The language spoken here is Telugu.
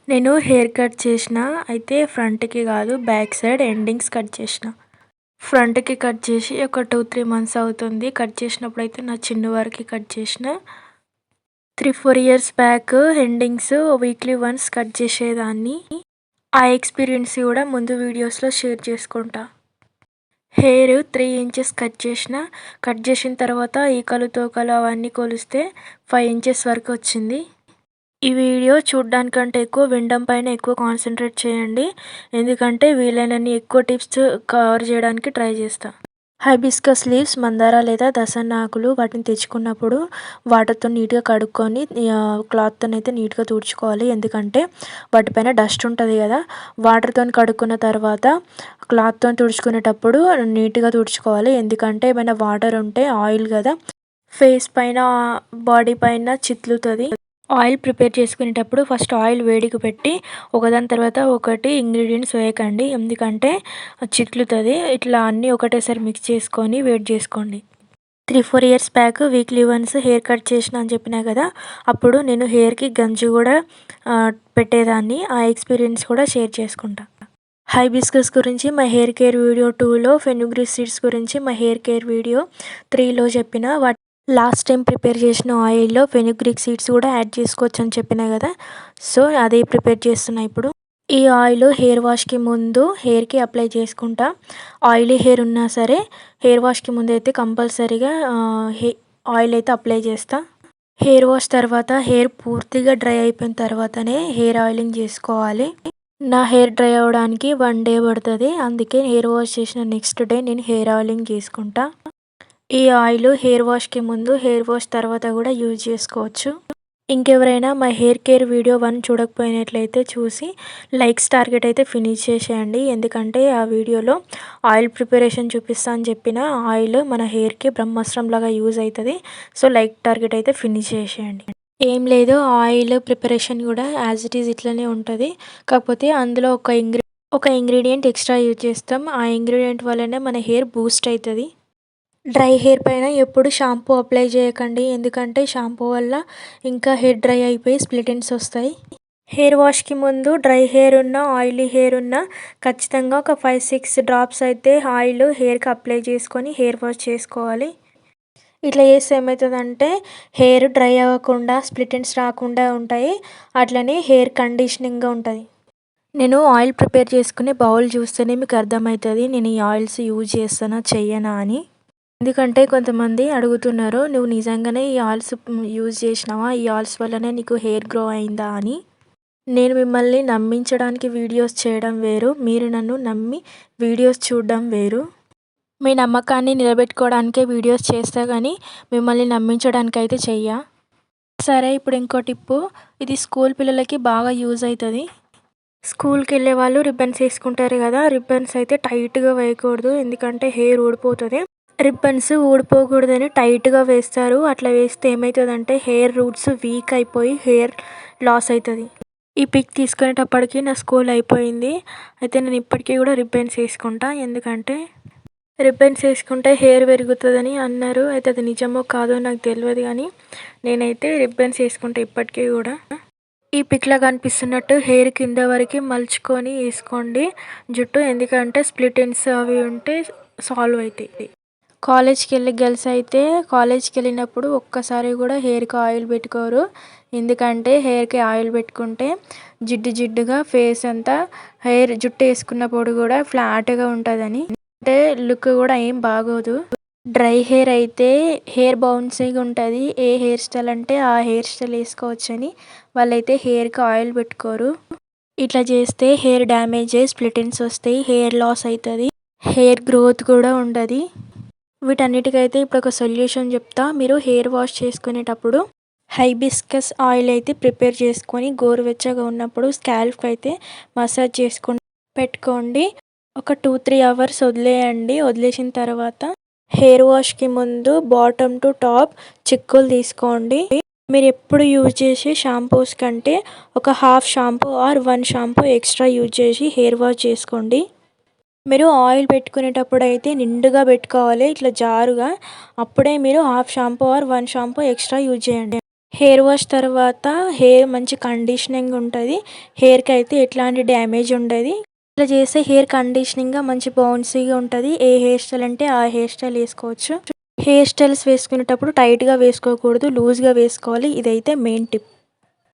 నేను హెయిర్ కట్ చేసిన. అయితే ఫ్రంట్‌కి కాదు, బ్యాక్ సైడ్ ఎండింగ్స్ కట్ చేసిన. ఫ్రంట్‌కి కట్ చేసి ఒక 2, 3 మంత్స్ అవుతుంది. కట్ చేసినప్పుడైతే నా చిన్ను వరకి కట్ చేసిన. 3, 4 years back endings weekly once cut చేసేదాన్ని. ఆ ఎక్స్‌పీరియన్స్ కూడా ముందు వీడియోస్‌లో షేర్ చేసుకుంటా. హెయిర్ 3 ఇంచెస్ కట్ చేసిన. కట్ చేసిన తర్వాత ఈకలు, తోకలు అవన్నీ కొలిస్తే 5 ఇంచెస్ వరకు వచ్చింది. ఈ వీడియో చూడ్డానికంటే ఎక్కువ వినడం పైన ఎక్కువ కాన్సంట్రేట్ చేయండి. ఎందుకంటే వీలైనన్ని ఎక్కువ టిప్స్ కవర్ చేయడానికి ట్రై చేస్తా. హైబిస్కస్ లీవ్స్, మందార లేదా దసన్న ఆకులు వాటిని తెచ్చుకున్నప్పుడు వాటర్తో నీట్గా కడుక్కొని క్లాత్తోనైతే నీట్గా తుడుచుకోవాలి. ఎందుకంటే వాటిపైన డస్ట్ ఉంటుంది కదా. వాటర్తో కడుక్కున్న తర్వాత క్లాత్తో తుడుచుకునేటప్పుడు నీట్గా తుడుచుకోవాలి. ఎందుకంటే ఏమైనా వాటర్ ఉంటే ఆయిల్ కదా, ఫేస్ పైన బాడీ పైన చిట్లుతుంది. ఆయిల్ ప్రిపేర్ చేసుకునేటప్పుడు ఫస్ట్ ఆయిల్ వేడికి పెట్టి ఒకదాని తర్వాత ఒకటి ఇంగ్రీడియంట్స్ వేయకండి. ఎందుకంటే చిట్లుతుంది. ఇట్లా అన్నీ ఒకటేసారి మిక్స్ చేసుకొని వేడి చేసుకోండి. 3, 4 years back weekly once hair cut చేసిన అని చెప్పినా కదా. అప్పుడు నేను హెయిర్కి గంజి కూడా పెట్టేదాన్ని. ఆ ఎక్స్పీరియన్స్ కూడా షేర్ చేసుకుంటా. హైబిస్కస్ గురించి మా హెయిర్ కేర్ వీడియో 2లో, ఫెనుగ్రీక్ సీడ్స్ గురించి మా హెయిర్ కేర్ వీడియో 3లో చెప్పిన. లాస్ట్ టైం ప్రిపేర్ చేసిన ఆయిల్లో ఫెనుగ్రీక్ సీడ్స్ కూడా యాడ్ చేసుకోవచ్చు అని చెప్పినా కదా. సో అదే ప్రిపేర్ చేస్తున్నా ఇప్పుడు. ఈ ఆయిల్ హెయిర్ వాష్కి ముందు హెయిర్కి అప్లై చేసుకుంటా. ఆయిలీ హెయిర్ ఉన్నా సరే హెయిర్ వాష్కి ముందు అయితే కంపల్సరీగా ఆయిల్ అయితే అప్లై చేస్తా. హెయిర్ వాష్ తర్వాత హెయిర్ పూర్తిగా డ్రై అయిపోయిన తర్వాతనే హెయిర్ ఆయిలింగ్ చేసుకోవాలి. నా హెయిర్ డ్రై అవ్వడానికి 1 డే పడుతుంది. అందుకే హెయిర్ వాష్ చేసిన నెక్స్ట్ డే నేను హెయిర్ ఆయిలింగ్ చేసుకుంటా. ఈ ఆయిల్ హెయిర్ వాష్కి ముందు, హెయిర్ వాష్ తర్వాత కూడా యూజ్ చేసుకోవచ్చు. ఇంకెవరైనా మా హెయిర్ కేర్ వీడియో 1 చూడకపోయినట్లయితే చూసి లైక్స్ టార్గెట్ అయితే ఫినిష్ చేసేయండి. ఎందుకంటే ఆ వీడియోలో ఆయిల్ ప్రిపరేషన్ చూపిస్తా అని చెప్పిన. ఆయిల్ మన హెయిర్కి బ్రహ్మాస్త్రంలాగా యూజ్ అవుతుంది. సో లైక్ టార్గెట్ అయితే ఫినిష్ చేసేయండి. ఏం లేదు, ఆయిల్ ప్రిపరేషన్ కూడా యాజ్ ఇట్ ఈజ్ ఇట్లనే ఉంటుంది. కాకపోతే అందులో ఒక ఇంగ్రీడియంట్ ఎక్స్ట్రా యూజ్ చేస్తాం. ఆ ఇంగ్రీడియంట్ వల్లనే మన హెయిర్ బూస్ట్ అవుతుంది. డ్రై హెయిర్ పైన ఎప్పుడు షాంపూ అప్లై చేయకండి. ఎందుకంటే షాంపూ వల్ల ఇంకా హెయిర్ డ్రై అయిపోయి స్ప్లిట్ ఎండ్స్ వస్తాయి. హెయిర్ వాష్కి ముందు డ్రై హెయిర్ ఉన్న, ఆయిలీ హెయిర్ ఉన్న ఖచ్చితంగా ఒక 5, 6 డ్రాప్స్ అయితే ఆయిల్ హెయిర్కి అప్లై చేసుకొని హెయిర్ వాష్ చేసుకోవాలి. ఇట్లా చేస్తే ఏమవుతుందంటే హెయిర్ డ్రై అవ్వకుండా స్ప్లిట్ ఎండ్స్ రాకుండా ఉంటాయి. అట్లనే హెయిర్ కండిషనింగ్గా ఉంటుంది. నేను ఆయిల్ ప్రిపేర్ చేసుకునే బౌల్ చూస్తేనే మీకు అర్థమవుతుంది నేను ఈ ఆయిల్స్ యూజ్ చేస్తానా చెయ్యనా అని. ఎందుకంటే కొంతమంది అడుగుతున్నారు, నువ్వు నిజంగానే ఈ ఆయిల్స్ యూజ్ చేసినావా, ఈ ఆయిల్స్ వల్లనే నీకు హెయిర్ గ్రో అయిందా అని. నేను మిమ్మల్ని నమ్మించడానికి వీడియోస్ చేయడం వేరు, మీరు నన్ను నమ్మి వీడియోస్ చూడడం వేరు. మీ నమ్మకాన్ని నిలబెట్టుకోవడానికే వీడియోస్ చేస్తా కానీ మిమ్మల్ని నమ్మించడానికి అయితే చెయ్య. సరే, ఇప్పుడు ఇంకో టిప్పు. ఇది స్కూల్ పిల్లలకి బాగా యూజ్ అవుతుంది. స్కూల్కి వెళ్ళే వాళ్ళు రిబ్బన్స్ వేసుకుంటారు కదా. రిబ్బన్స్ అయితే టైట్గా వేయకూడదు, ఎందుకంటే హెయిర్ ఊడిపోతుంది. రిబ్బన్స్ ఊడిపోకూడదని టైట్గా వేస్తారు. అట్లా వేస్తే ఏమవుతుందంటే హెయిర్ రూట్స్ వీక్ అయిపోయి హెయిర్ లాస్ అవుతుంది. ఈ పిక్ తీసుకునేటప్పటికి నా స్కూల్ అయిపోయింది. అయితే నేను ఇప్పటికీ కూడా రిబ్బన్స్ వేసుకుంటా. ఎందుకంటే రిబ్బన్స్ వేసుకుంటే హెయిర్ పెరుగుతుందని అన్నారు. అయితే అది నిజమో కాదో నాకు తెలియదు కానీ నేనైతే రిబ్బన్స్ వేసుకుంటా ఇప్పటికీ కూడా. ఈ పిక్లో కనిపిస్తున్నట్టు హెయిర్ కింద వరకు మలుచుకొని వేసుకోండి జుట్టు. ఎందుకంటే స్ప్లిట్ ఎండ్స్ అవి ఉంటే సాల్వ్ అవుతాయి. కాలేజ్కి వెళ్ళే గర్ల్స్ అయితే కాలేజ్కి వెళ్ళినప్పుడు ఒక్కసారి కూడా హెయిర్కి ఆయిల్ పెట్టుకోరు. ఎందుకంటే హెయిర్కి ఆయిల్ పెట్టుకుంటే జిడ్డుగా ఫేస్ అంతా జుట్టు వేసుకున్నప్పుడు కూడా ఫ్లాట్గా ఉంటుందని. అంటే లుక్ కూడా ఏం బాగోదు. డ్రై హెయిర్ అయితే హెయిర్ బౌన్సీగా ఉంటుంది. ఏ హెయిర్ స్టైల్ అంటే ఆ హెయిర్ స్టైల్ వేసుకోవచ్చని వాళ్ళైతే హెయిర్కి ఆయిల్ పెట్టుకోరు. ఇట్లా చేస్తే హెయిర్ డ్యామేజ్ అయ్యి స్ప్లిట్ ఎండ్స్ వస్తాయి, హెయిర్ లాస్ అవుతుంది, హెయిర్ గ్రోత్ కూడా ఉండదు. వీటన్నిటికైతే ఇప్పుడు ఒక సొల్యూషన్ చెప్తా. మీరు హెయిర్ వాష్ చేసుకునేటప్పుడు హైబిస్కస్ ఆయిల్ అయితే ప్రిపేర్ చేసుకొని గోరువెచ్చగా ఉన్నప్పుడు స్కాల్ప్కి అయితే మసాజ్ చేసుకొని పెట్టుకోండి. ఒక 2, 3 అవర్స్ వదిలేయండి. వదిలేసిన తర్వాత హెయిర్ వాష్కి ముందు బాటమ్ టు టాప్ చిక్కులు తీసుకోండి. మీరు ఎప్పుడు యూజ్ చేసే షాంపూస్ కంటే ఒక half shampoo or 1 shampoo extra use చేసి హెయిర్ వాష్ చేసుకోండి. మీరు ఆయిల్ పెట్టుకునేటప్పుడు అయితే నిండుగా పెట్టుకోవాలి, ఇట్లా జారుగా. అప్పుడే మీరు half shampoo or 1 shampoo extra use చేయండి. హెయిర్ వాష్ తర్వాత హెయిర్ మంచి కండిషనింగ్ ఉంటుంది. హెయిర్కి అయితే ఎట్లాంటి డ్యామేజ్ ఉండదు. ఇట్లా చేస్తే హెయిర్ కండిషనింగ్గా మంచి బౌన్సీగా ఉంటుంది. ఏ హెయిర్ స్టైల్ అంటే ఆ హెయిర్ స్టైల్ వేసుకోవచ్చు. హెయిర్ స్టైల్స్ వేసుకునేటప్పుడు టైట్గా వేసుకోకూడదు, లూజ్గా వేసుకోవాలి. ఇదైతే మెయిన్ టిప్.